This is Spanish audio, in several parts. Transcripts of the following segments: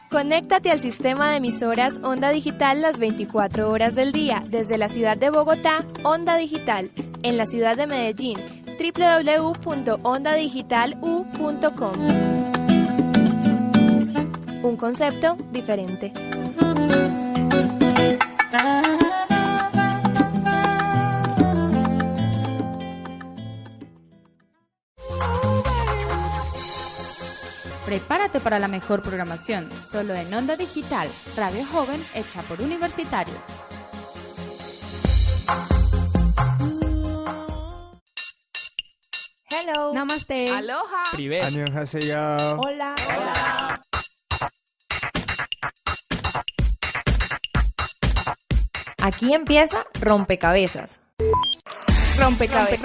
Conéctate al sistema de emisoras Onda Digital las 24 horas del día. Desde la ciudad de Bogotá, Onda Digital. En la ciudad de Medellín, www.ondadigital.u.com. Un concepto diferente. Prepárate para la mejor programación, solo en Onda Digital, radio joven hecha por universitarios. Hello. Namaste. Aloha. Privet. Annyeonghaseyo. Hola. Hola. Aquí empieza Rompecabezas. Rompecabezas.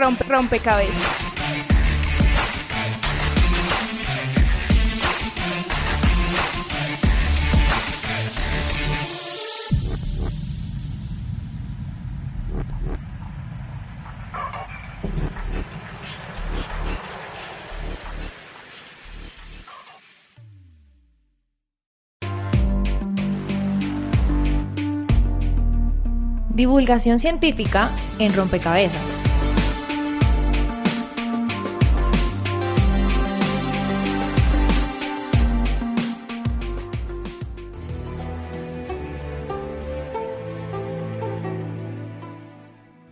Divulgación científica en Rompecabezas.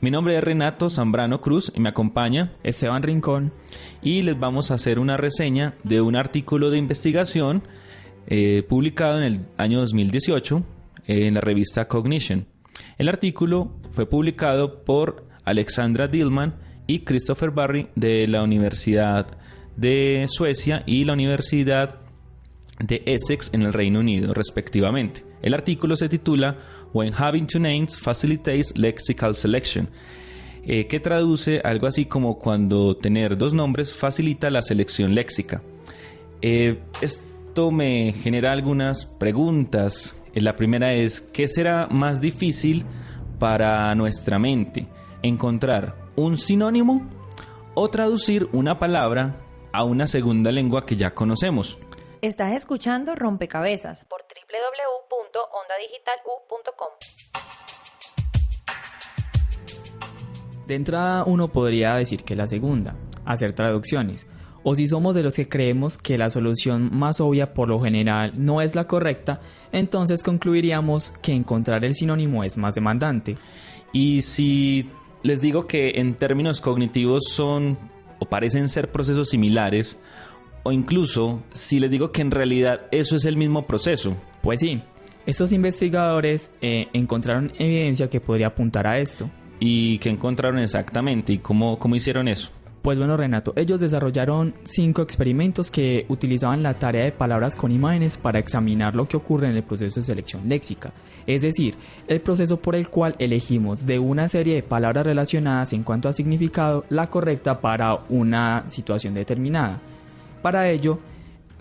Mi nombre es Renato Zambrano Cruz y me acompaña Esteban Rincón. y les vamos a hacer una reseña de un artículo de investigación publicado en el año 2018 en la revista Cognition. El artículo fue publicado por Alexandra Dillman y Christopher Barry de la Universidad de Suecia y la Universidad de Essex en el Reino Unido, respectivamente. El artículo se titula When Having Two Names Facilitates Lexical Selection, que traduce algo así como cuando tener dos nombres facilita la selección léxica. Esto me genera algunas preguntas. La primera es, ¿qué será más difícil para nuestra mente? ¿Encontrar un sinónimo o traducir una palabra a una segunda lengua que ya conocemos? Estás escuchando Rompecabezas por www.ondadigital.u.com. De entrada uno podría decir que la segunda, hacer traducciones. O si somos de los que creemos que la solución más obvia por lo general no es la correcta, entonces concluiríamos que encontrar el sinónimo es más demandante. Y si les digo que en términos cognitivos son o parecen ser procesos similares, o incluso si les digo que en realidad eso es el mismo proceso. Pues sí, estos investigadores encontraron evidencia que podría apuntar a esto. ¿Y qué encontraron exactamente? ¿Y cómo hicieron eso? Pues bueno, Renato, ellos desarrollaron 5 experimentos que utilizaban la tarea de palabras con imágenes para examinar lo que ocurre en el proceso de selección léxica, es decir, el proceso por el cual elegimos de una serie de palabras relacionadas en cuanto a significado la correcta para una situación determinada. Para ello,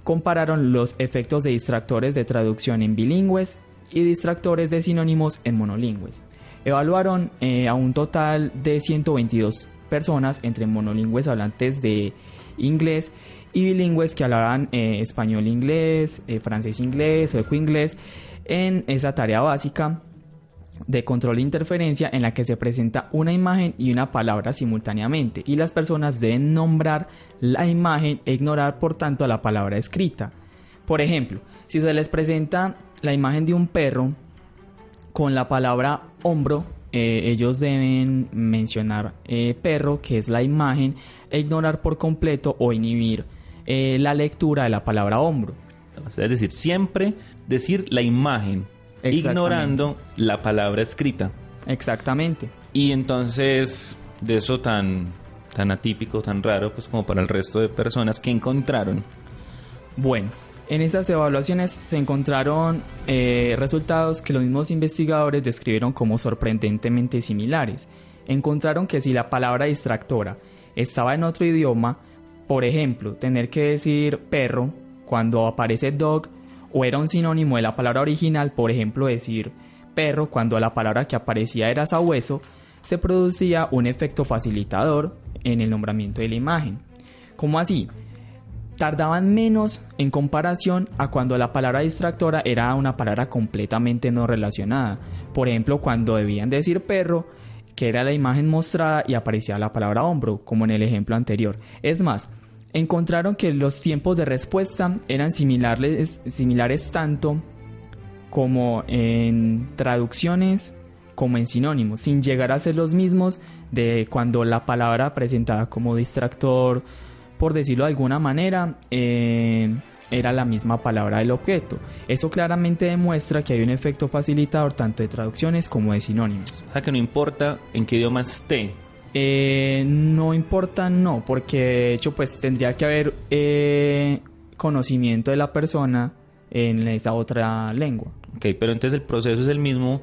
compararon los efectos de distractores de traducción en bilingües y distractores de sinónimos en monolingües. Evaluaron a un total de 122 personas entre monolingües hablantes de inglés y bilingües que hablaban español-inglés, francés-inglés, sueco-inglés en esa tarea básica de control de interferencia en la que se presenta una imagen y una palabra simultáneamente y las personas deben nombrar la imagen e ignorar por tanto la palabra escrita. Por ejemplo, si se les presenta la imagen de un perro con la palabra hombro, ellos deben mencionar perro, que es la imagen, e ignorar por completo o inhibir la lectura de la palabra hombro. Es decir, siempre decir la imagen, ignorando la palabra escrita. Exactamente. Y entonces, de eso tan atípico, tan raro, pues como para el resto de personas, ¿qué encontraron? Bueno, en esas evaluaciones se encontraron resultados que los mismos investigadores describieron como sorprendentemente similares. Encontraron que si la palabra distractora estaba en otro idioma, por ejemplo, tener que decir perro cuando aparece dog, o era un sinónimo de la palabra original, por ejemplo, decir perro cuando la palabra que aparecía era sabueso, se producía un efecto facilitador en el nombramiento de la imagen. ¿Cómo así? tardaban menos en comparación a cuando la palabra distractora era una palabra completamente no relacionada. Por ejemplo, cuando debían decir perro, que era la imagen mostrada y aparecía la palabra hombro, como en el ejemplo anterior. Es más, encontraron que los tiempos de respuesta eran similares tanto como en traducciones como en sinónimos, sin llegar a ser los mismos de cuando la palabra presentada como distractor, por decirlo de alguna manera, era la misma palabra del objeto. Eso claramente demuestra que hay un efecto facilitador tanto de traducciones como de sinónimos. O sea que no importa en qué idioma esté. No importa, no, porque de hecho pues tendría que haber conocimiento de la persona en esa otra lengua. Ok, pero entonces el proceso es el mismo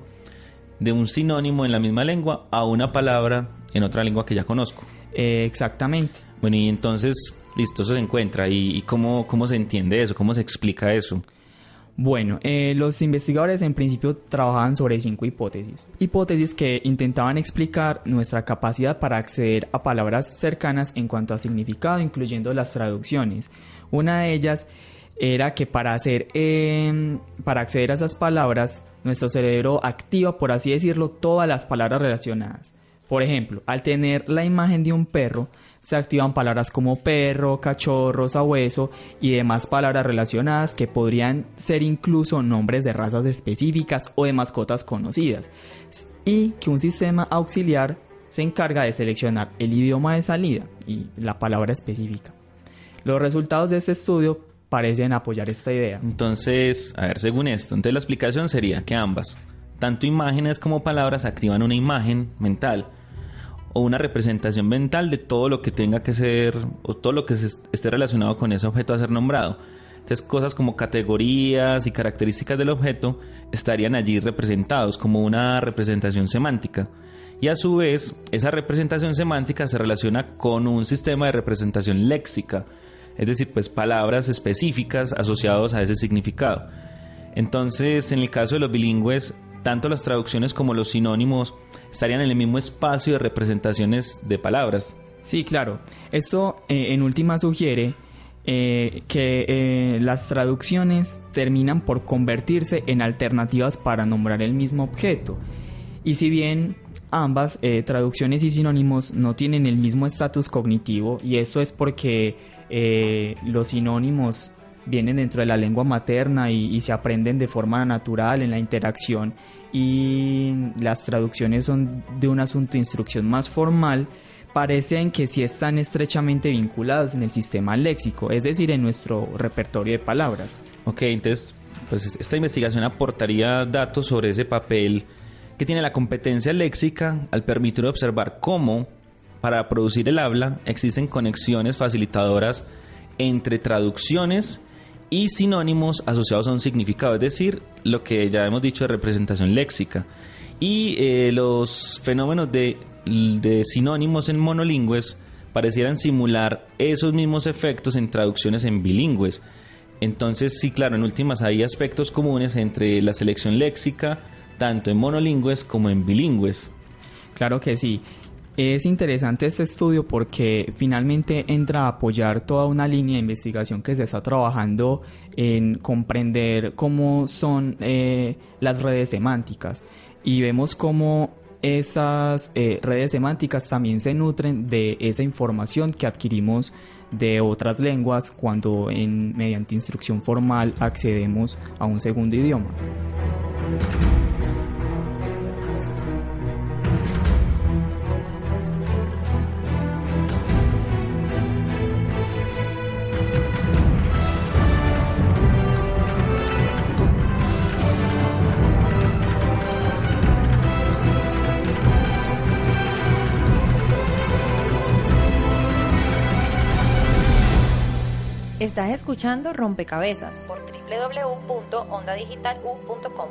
de un sinónimo en la misma lengua a una palabra en otra lengua que ya conozco. Exactamente. Bueno, y entonces, listo, eso se encuentra. ¿Y cómo se entiende eso? ¿Cómo se explica eso? Bueno, los investigadores en principio trabajaban sobre 5 hipótesis. Hipótesis que intentaban explicar nuestra capacidad para acceder a palabras cercanas en cuanto a significado, incluyendo las traducciones. Una de ellas era que para acceder a esas palabras, nuestro cerebro activa, por así decirlo, todas las palabras relacionadas. Por ejemplo, al tener la imagen de un perro, se activan palabras como perro, cachorro, sabueso y demás palabras relacionadas que podrían ser incluso nombres de razas específicas o de mascotas conocidas, y que un sistema auxiliar se encarga de seleccionar el idioma de salida y la palabra específica. Los resultados de este estudio parecen apoyar esta idea. Entonces, a ver, según esto, entonces la explicación sería que ambas, tanto imágenes como palabras, activan una imagen mental o una representación mental de todo lo que tenga que ser o todo lo que esté relacionado con ese objeto a ser nombrado. Entonces, cosas como categorías y características del objeto estarían allí representados como una representación semántica. Y a su vez, esa representación semántica se relaciona con un sistema de representación léxica, es decir, pues palabras específicas asociadas a ese significado. Entonces, en el caso de los bilingües, tanto las traducciones como los sinónimos estarían en el mismo espacio de representaciones de palabras. Sí, claro. Eso en última sugiere que las traducciones terminan por convertirse en alternativas para nombrar el mismo objeto. Y si bien ambas, traducciones y sinónimos, no tienen el mismo estatus cognitivo, y eso es porque los sinónimos vienen dentro de la lengua materna y se aprenden de forma natural en la interacción, y las traducciones son de un asunto de instrucción más formal, parecen que sí están estrechamente vinculados en el sistema léxico, es decir, en nuestro repertorio de palabras. Ok, entonces pues esta investigación aportaría datos sobre ese papel que tiene la competencia léxica al permitir observar cómo, para producir el habla, existen conexiones facilitadoras entre traducciones y sinónimos asociados a un significado, es decir, lo que ya hemos dicho de representación léxica. Y los fenómenos de sinónimos en monolingües parecieran simular esos mismos efectos en traducciones en bilingües. Entonces, sí, claro, en últimas hay aspectos comunes entre la selección léxica, tanto en monolingües como en bilingües. Claro que sí. Es interesante este estudio porque finalmente entra a apoyar toda una línea de investigación que se está trabajando en comprender cómo son las redes semánticas, y vemos cómo esas redes semánticas también se nutren de esa información que adquirimos de otras lenguas cuando mediante instrucción formal accedemos a un segundo idioma. Estás escuchando Rompecabezas por www.ondadigital.u.com.